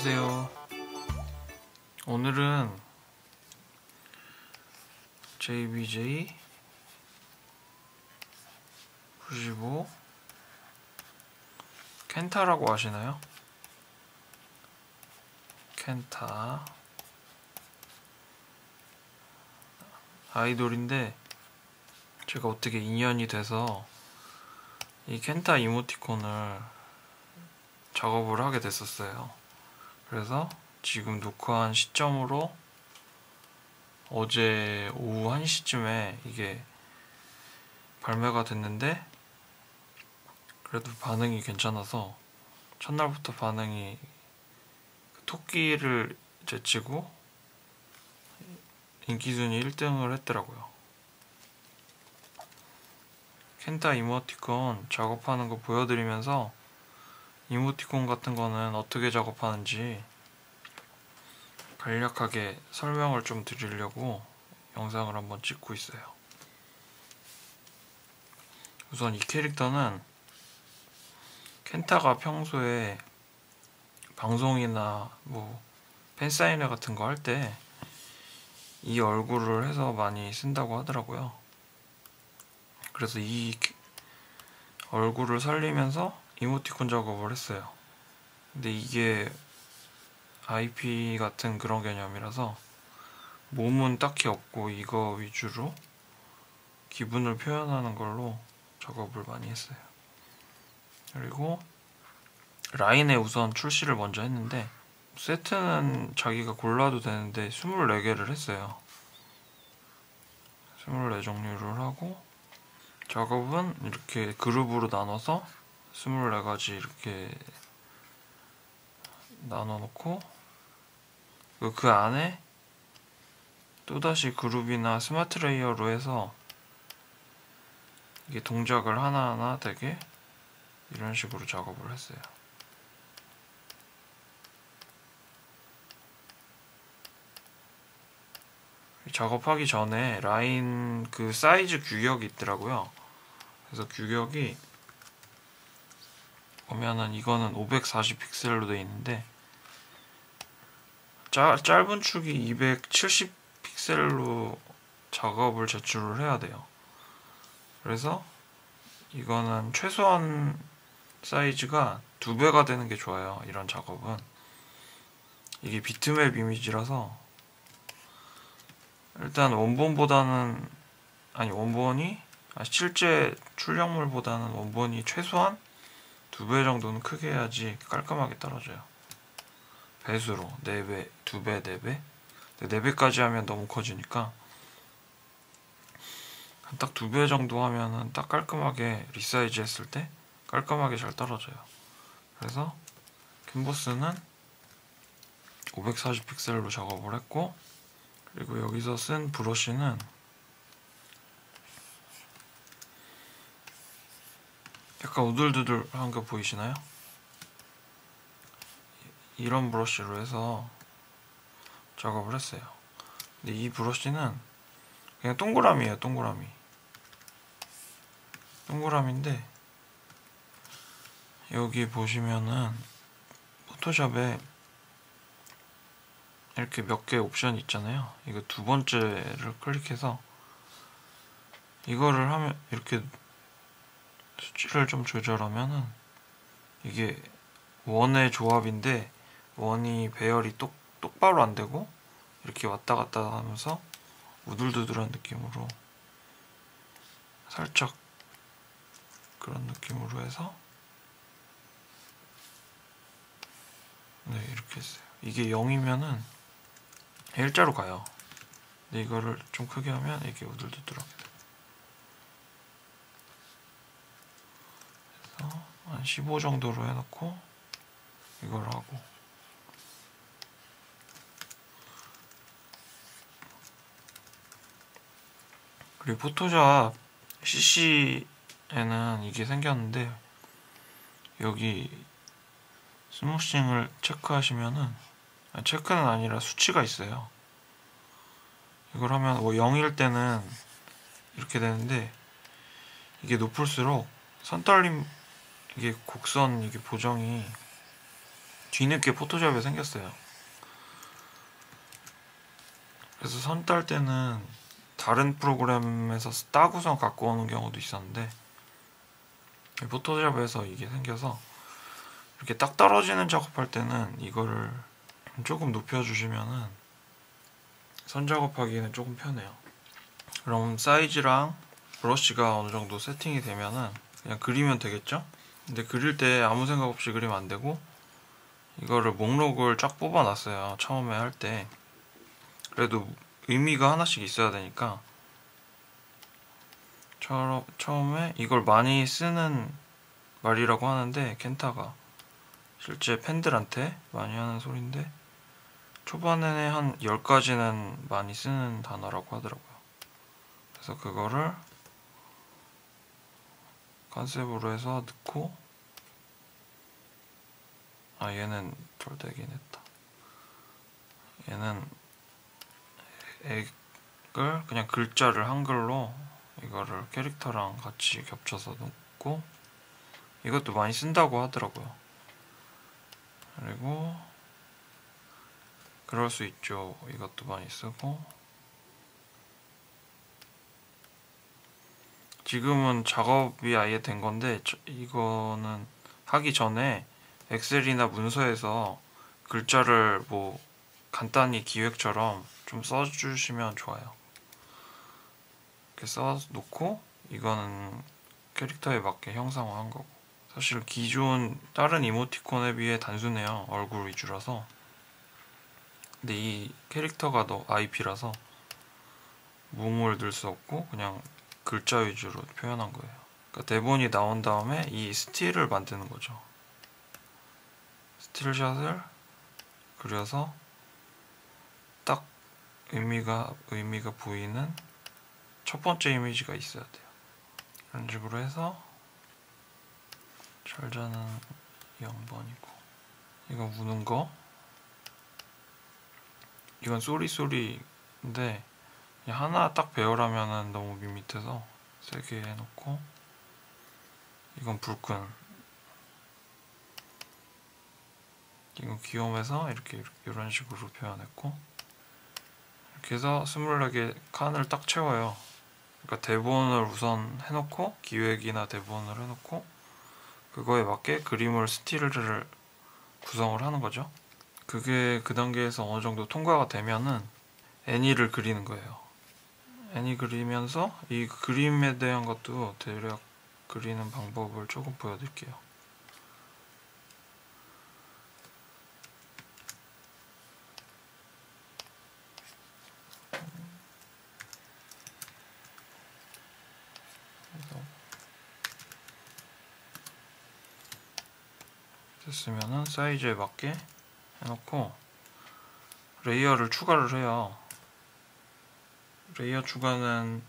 안녕하세요. 오늘은 JBJ 95 켄타라고 하시나요? 켄타 아이돌인데 제가 어떻게 인연이 돼서 이 켄타 이모티콘을 작업을 하게 됐었어요. 그래서 지금 녹화한 시점으로 어제 오후 1시쯤에 이게 발매가 됐는데 그래도 반응이 괜찮아서 첫날부터 반응이 토끼를 제치고 인기순위 1등을 했더라고요. 켄타 이모티콘 작업하는 거 보여드리면서 이모티콘 같은 거는 어떻게 작업하는지 간략하게 설명을 좀 드리려고 영상을 한번 찍고 있어요. 우선 이 캐릭터는 켄타가 평소에 방송이나 뭐 팬사인회 같은 거 할 때 이 얼굴을 해서 많이 쓴다고 하더라고요. 그래서 이 얼굴을 살리면서 이모티콘 작업을 했어요. 근데 이게 IP 같은 그런 개념이라서 몸은 딱히 없고 이거 위주로 기분을 표현하는 걸로 작업을 많이 했어요. 그리고 라인에 우선 출시를 먼저 했는데 세트는 자기가 골라도 되는데 24개를 했어요. 24종류를 하고 작업은 이렇게 그룹으로 나눠서 24가지 이렇게 나눠 놓고 그 안에 또다시 그룹이나 스마트 레이어로 해서 이게 동작을 하나하나 되게 이런 식으로 작업을 했어요. 작업하기 전에 라인 그 사이즈 규격이 있더라고요. 그래서 규격이 보면은 이거는 540 픽셀로 되어 있는데 짧은 축이 270 픽셀로 작업을 제출을 해야 돼요. 그래서 이거는 최소한 사이즈가 2배가 되는 게 좋아요. 이런 작업은 이게 비트맵 이미지라서 일단 원본보다는 실제 출력물보다는 원본이 최소한 2배 정도는 크게 해야지 깔끔하게 떨어져요. 배수로 4배, 2배, 4배 4배까지 하면 너무 커지니까 딱 2배 정도 하면은 딱 깔끔하게 리사이즈 했을 때 깔끔하게 잘 떨어져요. 그래서 캔버스는 540 픽셀로 작업을 했고 그리고 여기서 쓴 브러쉬는 약간 우들두들한 거 보이시나요? 이런 브러쉬로 해서 작업을 했어요. 근데 이 브러쉬는 그냥 동그라미예요. 동그라미인데 여기 보시면은 포토샵에 이렇게 몇 개 옵션이 있잖아요. 이거 두 번째를 클릭해서 이거를 하면 이렇게 수치를 좀 조절하면은 이게 원의 조합인데 원이 배열이 똑바로 안 되고 이렇게 왔다 갔다 하면서 우둘두둘한 느낌으로 살짝 그런 느낌으로 해서 네 이렇게 했어요. 이게 0이면은 일자로 가요. 근데 이거를 좀 크게 하면 이게 우둘두둘하게 돼요. 그래서 한 15 정도로 해놓고 이걸 하고 그리고 포토샵 CC에는 이게 생겼는데 여기 스무싱을 체크하시면은 체크는 아니라 수치가 있어요. 이걸 하면 뭐 0일 때는 이렇게 되는데 이게 높을수록 선떨림 이게 곡선 이게 보정이 뒤늦게 포토샵에 생겼어요. 그래서 선 딸 때는 다른 프로그램에서 따고선 갖고 오는 경우도 있었는데 포토샵에서 이게 생겨서 이렇게 딱 떨어지는 작업할 때는 이거를 조금 높여주시면은 선 작업하기에는 조금 편해요. 그럼 사이즈랑 브러쉬가 어느 정도 세팅이 되면은 그냥 그리면 되겠죠? 근데 그릴 때 아무 생각 없이 그리면 안 되고 이거를 목록을 쫙 뽑아 놨어요. 처음에 할 때. 그래도 의미가 하나씩 있어야 되니까 처음에 이걸 많이 쓰는 말이라고 하는데 켄타가 실제 팬들한테 많이 하는 소리인데 초반에는 한 10가지는 많이 쓰는 단어라고 하더라고요. 그래서 그거를 컨셉으로 해서 넣고 얘는 덜 되긴 했다. 얘는 액을 그냥 글자를 한글로 이거를 캐릭터랑 같이 겹쳐서 넣고 이것도 많이 쓴다고 하더라고요. 그리고 그럴 수 있죠. 이것도 많이 쓰고 지금은 작업이 아예 된 건데 이거는 하기 전에 엑셀이나 문서에서 글자를 뭐 간단히 기획처럼 좀 써주시면 좋아요. 이렇게 써놓고 이거는 캐릭터에 맞게 형상화한 거고 사실 기존 다른 이모티콘에 비해 단순해요. 얼굴 위주라서. 근데 이 캐릭터가 더 IP라서 몸을 들 수 없고 그냥 글자 위주로 표현한 거예요. 그러니까 대본이 나온 다음에 이 스틸을 만드는 거죠. 스틸샷을 그려서 딱 의미가 보이는 첫 번째 이미지가 있어야 돼요. 이런 식으로 해서 철자는 0번이고 이건 우는 거 이건 쏘리인데 하나 딱 배열하면은 너무 밋밋해서 3개 해놓고 이건 불끈 이건 귀여움에서 이렇게 이런 식으로 표현했고 이렇게 해서 24개 칸을 딱 채워요. 그러니까 대본을 우선 해놓고 기획이나 대본을 해놓고 그거에 맞게 그림을 스틸을 구성을 하는 거죠. 그게 그 단계에서 어느 정도 통과가 되면은 애니를 그리는 거예요. 애니 그리면서 이 그림에 대한 것도 대략 그리는 방법을 조금 보여드릴게요. 됐으면은 사이즈에 맞게 해놓고 레이어를 추가를 해요. 레이어 추가는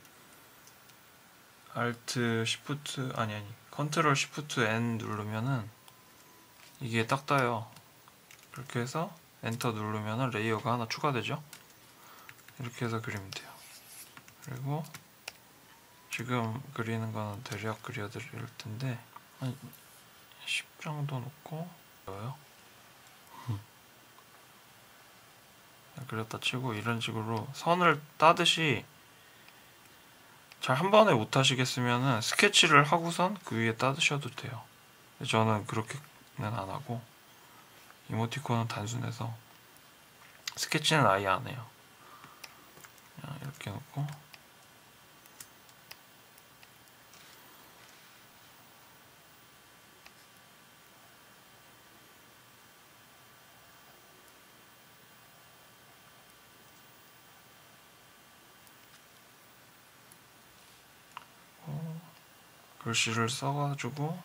Alt Shift Ctrl Shift N 누르면은 이게 딱 떠요. 그렇게 해서 엔터 누르면은 레이어가 하나 추가되죠. 이렇게 해서 그리면 돼요. 그리고 지금 그리는 거는 대략 그려드릴 텐데 한 10 정도 놓고 그려요. 그렸다 치고 이런 식으로 선을 따듯이 잘 한 번에 못 하시겠으면은 스케치를 하고선 그 위에 따드셔도 돼요. 저는 그렇게는 안 하고 이모티콘은 단순해서 스케치는 아예 안 해요. 그냥 이렇게 놓고 글씨를 써가지고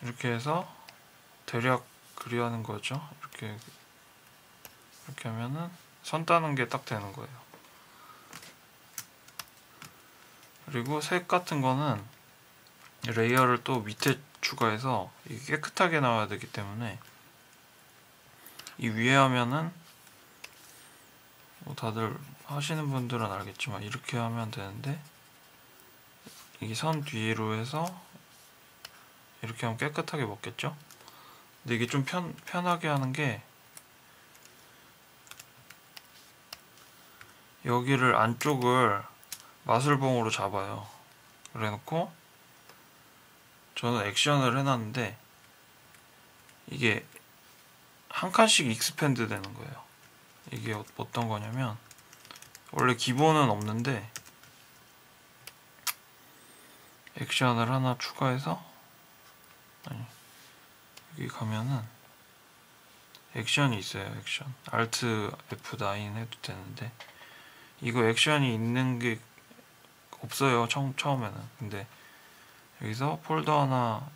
이렇게 해서 대략 그리하는 거죠. 이렇게 하면은 선 따는 게 딱 되는 거예요. 그리고 색 같은 거는 레이어를 또 밑에 추가해서 이게 깨끗하게 나와야 되기 때문에 이 위에 하면은 뭐 다들 하시는 분들은 알겠지만 이렇게 하면 되는데, 이 선 뒤로 해서 이렇게 하면 깨끗하게 먹겠죠? 근데 이게 좀 편하게 하는 게, 여기를 안쪽을 마술봉으로 잡아요. 그래 놓고 저는 액션을 해놨는데 이게 한 칸씩 익스팬드 되는 거예요. 이게 어떤 거냐면, 원래 기본은 없는데 액션을 하나 추가해서, 아니, 여기 가면은 액션이 있어요. 액션 Alt F9 해도 되는데, 이거 액션이 있는 게 없어요, 처음에는. 근데 여기서 폴더 하나,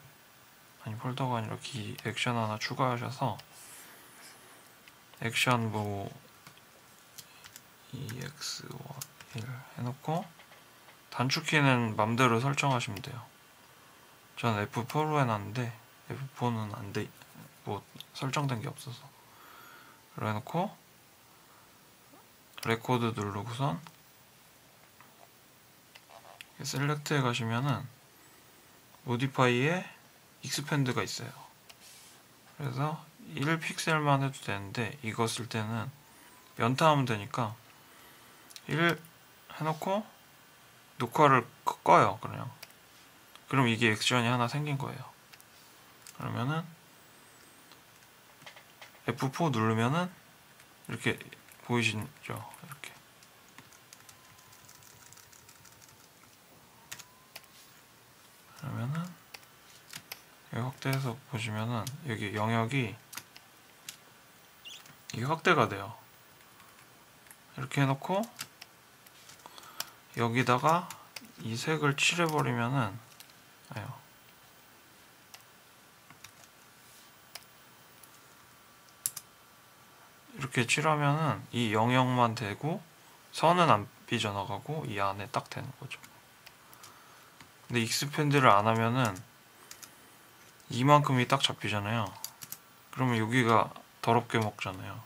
아니 폴더가 아니라 액션 하나 추가하셔서 액션 뭐 EX1 해놓고 단축키는 맘대로 설정하시면 돼요. 저는 F4로 해놨는데 F4는 안돼, 뭐 설정된 게 없어서. 그래 놓고 레코드 누르고선 셀렉트에 가시면은 모디파이에 익스팬드가 있어요. 그래서 1픽셀만 해도 되는데, 이거 쓸 때는 연타하면 되니까 1 해놓고 녹화를 꺼요. 그럼 이게 액션이 하나 생긴 거예요. 그러면은 F4 누르면은 이렇게 보이시죠? 이렇게. 그러면은 여기 확대해서 보시면은 여기 영역이 이게 확대가 돼요. 이렇게 해놓고 여기다가 이 색을 칠해버리면은, 이렇게 칠하면은 이 영역만 되고 선은 안 삐져나가고 이 안에 딱 되는 거죠. 근데 익스팬드를 안 하면은 이만큼이 딱 잡히잖아요. 그러면 여기가 더럽게 먹잖아요.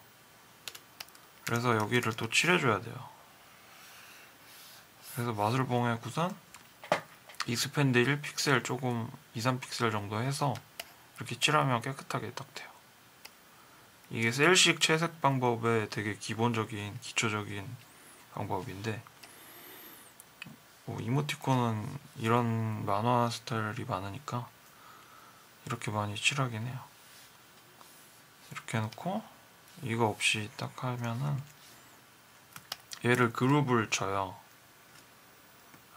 그래서 여기를 또 칠해줘야 돼요. 그래서 마술봉에 우선 익스팬드 1픽셀 조금 2, 3픽셀 정도 해서 이렇게 칠하면 깨끗하게 딱 돼요. 이게 셀식 채색 방법의 되게 기본적인, 기초적인 방법인데, 뭐 이모티콘은 이런 만화 스타일이 많으니까 이렇게 많이 칠하긴 해요. 이렇게 해놓고 이거 없이 딱 하면은 얘를 그룹을 쳐요.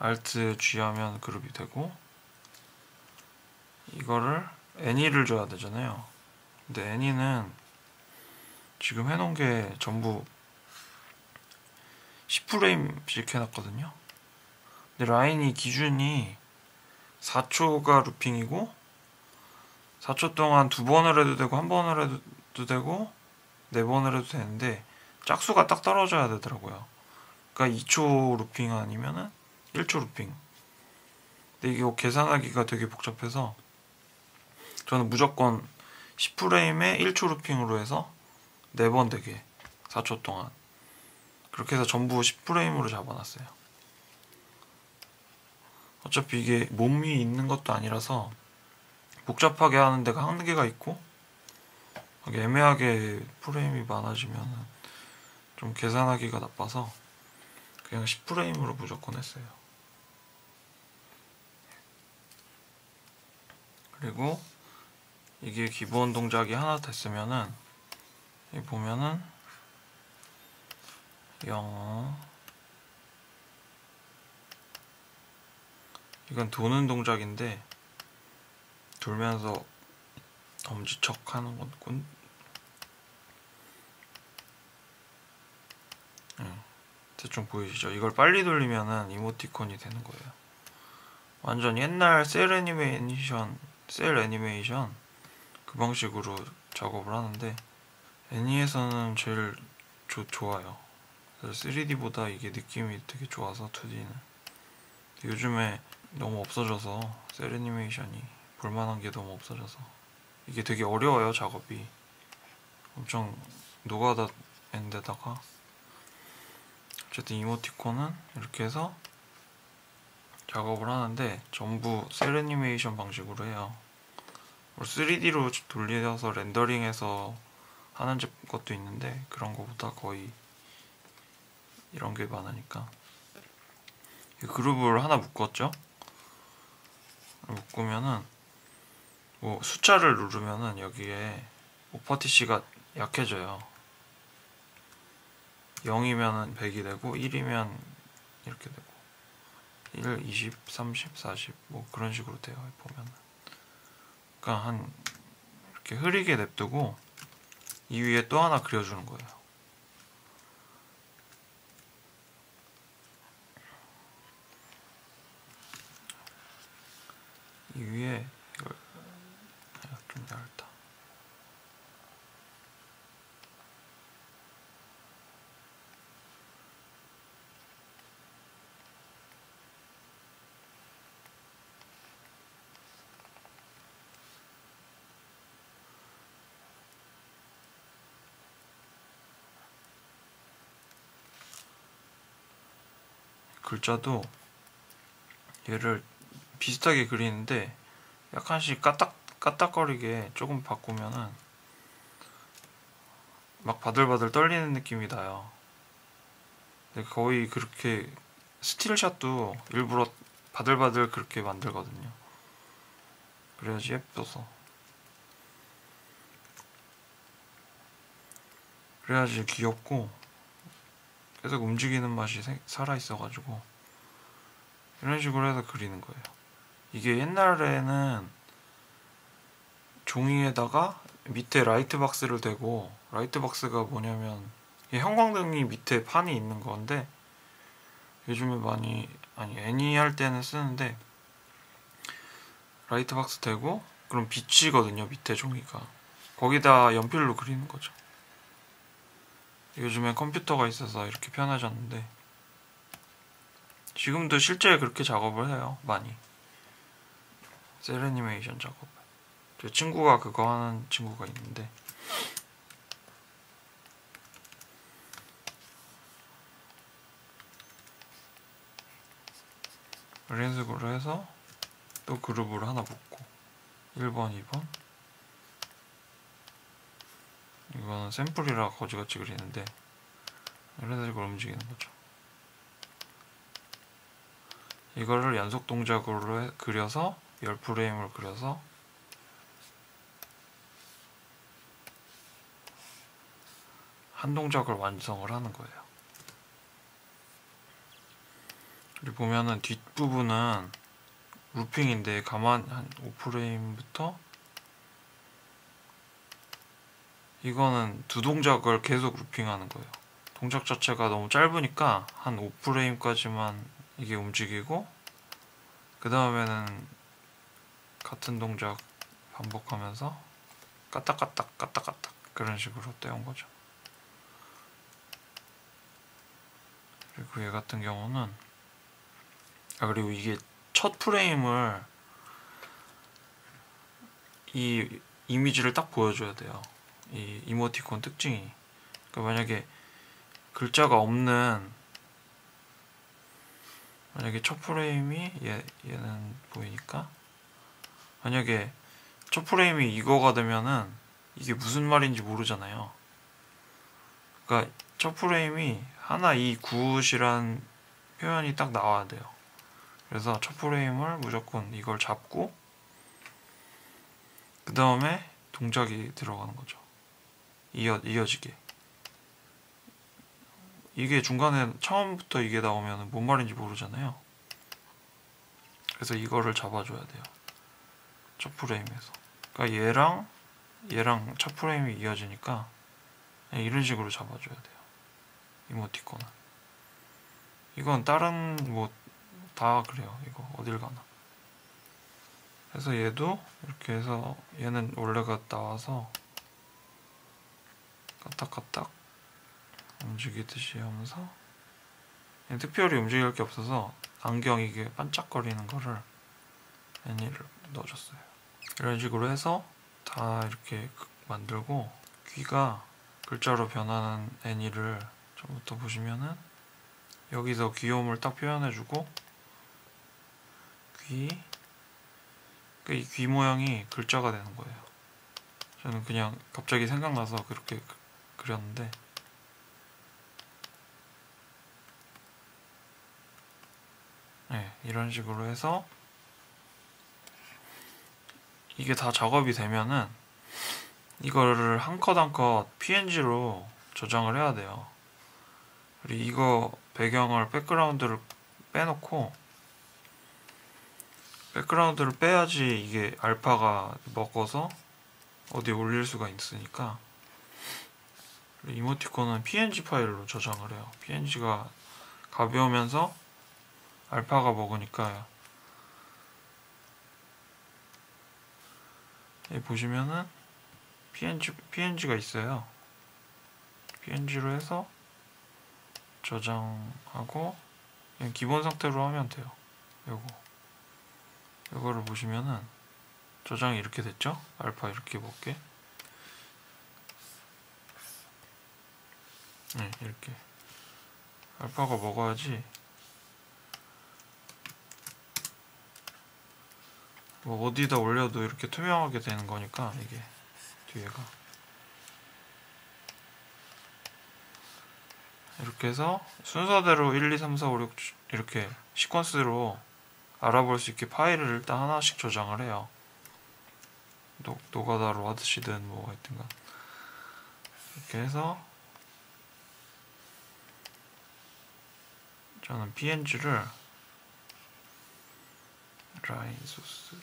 Alt G 하면 그룹이 되고, 이거를 Any를 줘야 되잖아요. 근데 Any는 지금 해놓은 게 전부 10프레임씩 해놨거든요. 근데 라인이 기준이 4초가 루핑이고, 4초 동안 2번을 해도 되고 1번을 해도 되고 4번을 해도 되는데 짝수가 딱 떨어져야 되더라고요. 그러니까 2초 루핑 아니면은 1초 루핑. 근데 이게 계산하기가 되게 복잡해서 저는 무조건 10프레임에 1초 루핑으로 해서 4번 되게 4초 동안 그렇게 해서 전부 10프레임으로 잡아놨어요. 어차피 이게 몸이 있는 것도 아니라서 복잡하게 하는 데가 한계가 있고, 애매하게 프레임이 많아지면 좀 계산하기가 나빠서 그냥 10프레임으로 무조건 했어요. 그리고 이게 기본 동작이 하나 됐으면은 여기 보면은 영어, 이건 도는 동작인데 돌면서 엄지척 하는 건군. 대충 보이시죠? 이걸 빨리 돌리면은 이모티콘이 되는 거예요. 완전 옛날 셀 애니메이션 그 방식으로 작업을 하는데, 애니에서는 제일 좋아요. 3D보다 이게 느낌이 되게 좋아서 2D는. 요즘에 너무 없어져서 셀 애니메이션이 볼만한 게 너무 없어져서 이게 되게 어려워요. 작업이 엄청 노가다인데다가 어쨌든 이모티콘은 이렇게 해서 작업을 하는데 전부 셀 애니메이션 방식으로 해요. 3D로 돌려서 렌더링해서 하는 것도 있는데 그런 거보다 거의 이런 게 많으니까. 그룹을 하나 묶었죠. 묶으면은 뭐 숫자를 누르면은 여기에 오퍼티시가 약해져요. 0이면은 100이 되고 1이면 이렇게 되고 1, 20, 30, 40 뭐 그런 식으로 돼요. 보면은 그러니까 한 이렇게 흐리게 냅두고 이 위에 또 하나 그려주는 거예요. 이 위에 이걸 좀 얇다. 글자도 얘를 비슷하게 그리는데 약간씩 까딱거리게 조금 바꾸면은 막 바들바들 떨리는 느낌이 나요. 근데 거의 그렇게 스틸샷도 일부러 바들바들 그렇게 만들거든요. 그래야지 예뻐서. 그래야지 귀엽고 계속 움직이는 맛이 살아있어가지고 이런 식으로 해서 그리는 거예요. 이게 옛날에는 종이에다가 밑에 라이트 박스를 대고, 라이트 박스가 뭐냐면 형광등이 밑에 판이 있는 건데 요즘에 많이 애니 할 때는 쓰는데 라이트 박스 대고 그럼 빛이거든요. 밑에 종이가 거기다 연필로 그리는 거죠. 요즘엔 컴퓨터가 있어서 이렇게 편해졌는데 지금도 실제 그렇게 작업을 해요. 많이 셀 애니메이션 작업. 제 친구가 그거 하는 친구가 있는데 이런 식으로 해서 또 그룹을 하나 묶고 1번, 2번 이거는 샘플이라 거지같이 그리는데 이런 식으로 움직이는 거죠. 이거를 연속 동작으로 그려서 10프레임을 그려서 한 동작을 완성을 하는 거예요. 그리고 보면은 뒷부분은 루핑인데 가만 한 5프레임부터 이거는 두 동작을 계속 루핑하는 거예요. 동작 자체가 너무 짧으니까 한 5프레임까지만 이게 움직이고 그 다음에는 같은 동작 반복하면서 까딱까딱 까딱까딱 그런 식으로 떼온 거죠. 그리고 얘 같은 경우는 그리고 이게 첫 프레임을 이 이미지를 딱 보여줘야 돼요. 이 이모티콘 특징이. 그러니까 만약에 글자가 없는 만약에 첫 프레임이 얘는 보이니까 만약에 첫 프레임이 이거가 되면은 이게 무슨 말인지 모르잖아요. 그러니까 첫 프레임이 하나 이 굿이란 표현이 딱 나와야 돼요. 그래서 첫 프레임을 무조건 이걸 잡고 그 다음에 동작이 들어가는 거죠. 이어지게. 이게 중간에 처음부터 이게 나오면 뭔 말인지 모르잖아요. 그래서 이거를 잡아줘야 돼요. 첫 프레임에서. 그러니까 얘랑 첫 프레임이 이어지니까 이런 식으로 잡아줘야 돼요. 이모티콘은. 이건 다른 뭐 다 그래요. 이거 어딜 가나. 그래서 얘도 이렇게 해서 얘는 원래가 나와서 까딱까딱 움직이듯이 하면서 특별히 움직일 게 없어서 안경 이게 반짝거리는 거를 애니를 넣어줬어요. 이런 식으로 해서 다 이렇게 만들고 귀가 글자로 변하는 애니를 처음부터 보시면은 여기서 귀여움을 딱 표현해주고 이 귀 모양이 글자가 되는 거예요. 저는 그냥 갑자기 생각나서 그렇게 그렸는데, 네, 이런 식으로 해서 이게 다 작업이 되면은 이거를 한 컷 한 컷 PNG로 저장을 해야 돼요. 그리고 이거 배경을 백그라운드를 빼놓고, 백그라운드를 빼야지 이게 알파가 먹어서 어디에 올릴 수가 있으니까. 이모티콘은 PNG 파일로 저장을 해요. PNG가 가벼우면서 알파가 먹으니까. 여기 보시면은 PNG가 있어요. PNG로 해서 저장하고 그냥 기본 상태로 하면 돼요. 요거를 보시면은 저장이 이렇게 됐죠? 알파 이렇게 먹게. 네, 이렇게 알파가 먹어야지 뭐 어디다 올려도 이렇게 투명하게 되는 거니까. 이게 뒤에가 이렇게 해서 순서대로 1, 2, 3, 4, 5, 6 이렇게 시퀀스로 알아볼 수 있게 파일을 일단 하나씩 저장을 해요. 노가다로 하듯이든 뭐 하여튼간 이렇게 해서 저는 PNG를 라인 소스,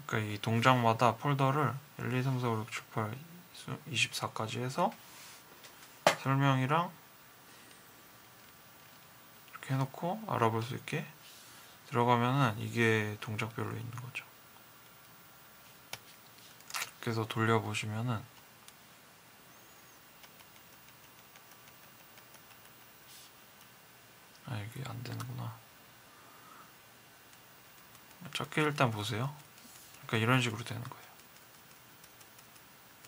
그러니까 이 동작마다 폴더를 1, 2, 3, 4, 5, 6, 7, 8, 24까지 해서 설명이랑 이렇게 해놓고 알아볼 수 있게 들어가면은 이게 동작별로 있는 거죠. 그래서 돌려보시면은 이게 안 되는구나. 작게 일단 보세요. 그러니까 이런 식으로 되는 거예요.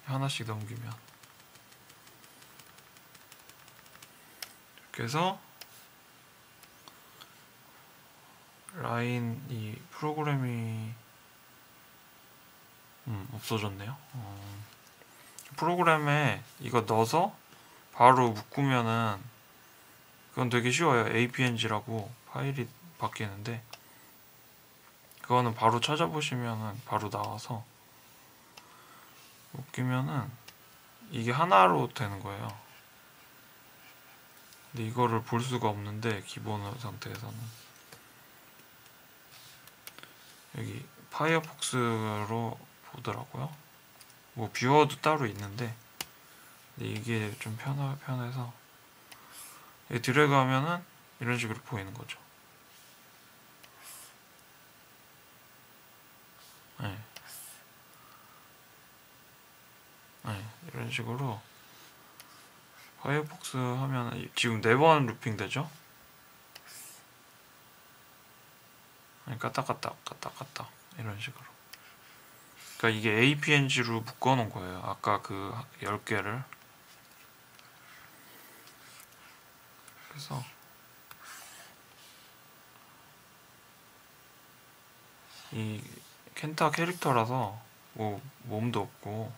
하나씩 넘기면 이렇게 해서 라인 이 프로그램이 없어졌네요. 프로그램에 이거 넣어서 바로 묶으면은 그건 되게 쉬워요. APNG라고 파일이 바뀌는데 그거는 바로 찾아보시면은 바로 나와서 묶이면은 이게 하나로 되는 거예요. 근데 이거를 볼 수가 없는데 기본 상태에서는 여기 파이어폭스로 보더라고요. 뭐 뷰어도 따로 있는데 근데 이게 좀 편해서 여기 드래그 하면은 이런 식으로 보이는 거죠. 네. 이런 식으로 파이어폭스 하면 지금 4번 루핑 되죠? 까딱까딱 이런 식으로. 그러니까 이게 APNG로 묶어놓은 거예요. 아까 그 10개를. 그래서 이 켄타 캐릭터라서 뭐 몸도 없고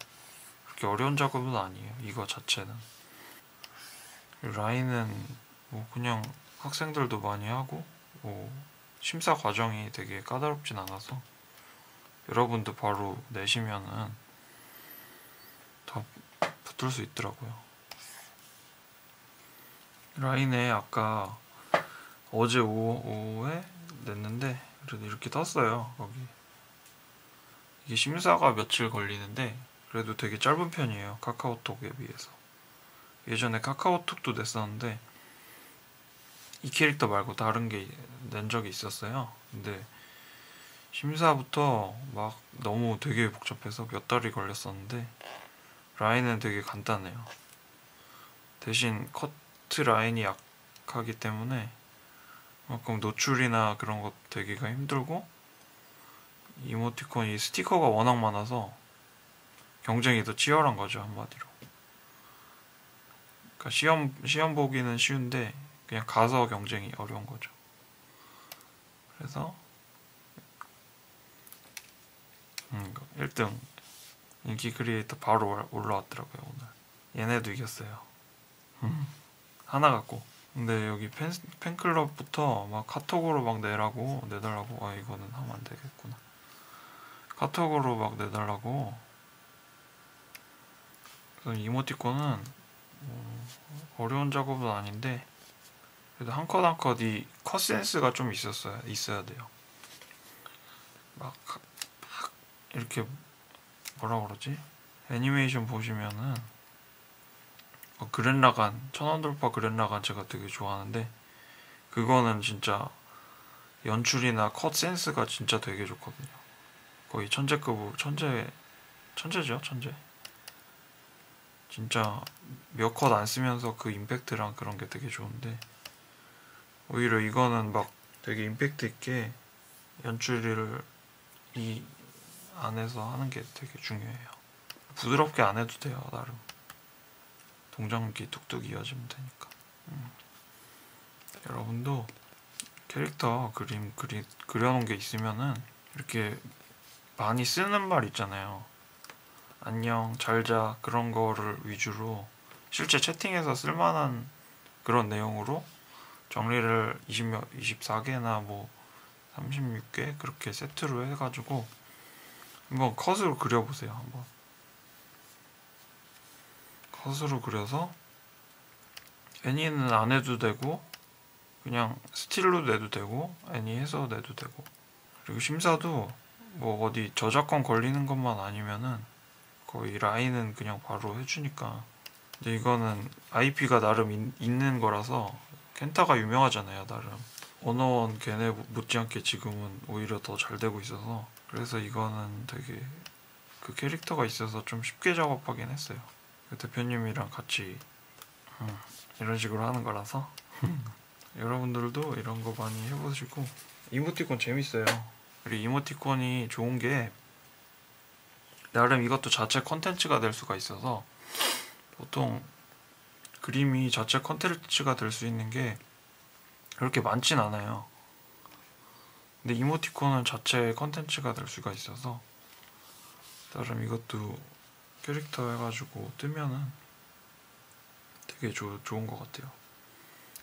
그렇게 어려운 작업은 아니에요. 이거 자체는. 라인은 뭐 그냥 학생들도 많이 하고 뭐 심사 과정이 되게 까다롭진 않아서 여러분도 바로 내시면은 다 붙을 수 있더라고요. 라인에 아까 어제 오후에 냈는데 그래도 이렇게 떴어요. 거기 이게 심사가 며칠 걸리는데 그래도 되게 짧은 편이에요. 카카오톡에 비해서. 예전에 카카오톡도 냈었는데 이 캐릭터 말고 다른 게 낸 적이 있었어요. 근데 심사부터 막 너무 되게 복잡해서 몇 달이 걸렸었는데 라인은 되게 간단해요. 대신 커트 라인이 약하기 때문에 그만큼 노출이나 그런 것 되기가 힘들고 이모티콘이 스티커가 워낙 많아서 경쟁이 더 치열한 거죠, 한마디로. 그러니까 시험 보기는 쉬운데 그냥 가서 경쟁이 어려운 거죠. 그래서 1등 인기 크리에이터 바로 올라왔더라고요. 오늘 얘네도 이겼어요. 하나 갖고. 근데 여기 팬클럽부터 막 카톡으로 막 내달라고. 아, 이거는 하면 안 되겠구나. 카톡으로 막 내달라고. 그래서 이모티콘은 어려운 작업은 아닌데 그래도 한 컷 한 컷 이 컷 센스가 좀 있어야 돼요. 막 이렇게 뭐라 그러지? 애니메이션 보시면은 그랜라간 천원돌파 그랜라간 제가 되게 좋아하는데 그거는 진짜 연출이나 컷 센스가 진짜 되게 좋거든요. 거의 천재죠, 천재. 진짜 몇 컷 안 쓰면서 그 임팩트랑 그런 게 되게 좋은데 오히려 이거는 막 되게 임팩트 있게 연출을 이 안에서 하는 게 되게 중요해요. 부드럽게 안 해도 돼요, 나름. 동작이 뚝뚝 이어지면 되니까. 여러분도 캐릭터 그려놓은 게 있으면은 이렇게 많이 쓰는 말 있잖아요. 안녕, 잘자 그런 거를 위주로 실제 채팅에서 쓸만한 그런 내용으로 정리를 24개나 뭐 36개 그렇게 세트로 해가지고 한번 컷으로 그려보세요. 한번 컷으로 그려서 애니는 안 해도 되고 그냥 스틸로 내도 되고 애니 해서 내도 되고 그리고 심사도 뭐 어디 저작권 걸리는 것만 아니면은 거의 라인은 그냥 바로 해주니까. 근데 이거는 IP가 나름 있는 거라서 켄타가 유명하잖아요, 나름. 언어원 걔네 못지않게 지금은 오히려 더 잘 되고 있어서 그래서 이거는 되게 그 캐릭터가 있어서 좀 쉽게 작업하긴 했어요. 그 대표님이랑 같이 이런 식으로 하는 거라서 여러분들도 이런 거 많이 해보시고 이모티콘 재밌어요. 그리고 이모티콘이 좋은 게 나름 이것도 자체 컨텐츠가 될 수가 있어서 보통 그림이 자체 컨텐츠가 될 수 있는 게 그렇게 많진 않아요. 근데 이모티콘은 자체 컨텐츠가 될 수가 있어서 나름 이것도 캐릭터 해가지고 뜨면은 되게 좋은 것 같아요.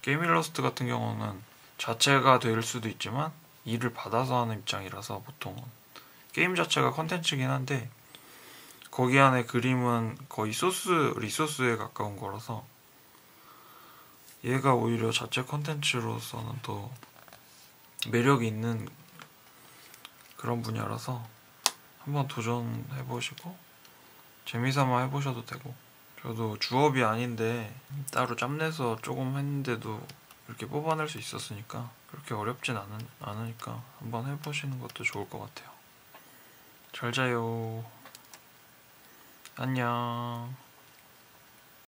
게임 일러스트 같은 경우는 자체가 될 수도 있지만 일을 받아서 하는 입장이라서 보통은 게임 자체가 컨텐츠긴 한데 거기 안에 그림은 거의 리소스에 가까운 거라서 얘가 오히려 자체 컨텐츠로서는 더 매력이 있는 그런 분야라서 한번 도전해보시고 재미삼아 해보셔도 되고 저도 주업이 아닌데 따로 짬내서 조금 했는데도 이렇게 뽑아낼 수 있었으니까 그렇게 어렵진 않으니까 한번 해보시는 것도 좋을 것 같아요. 잘 자요. 안녕.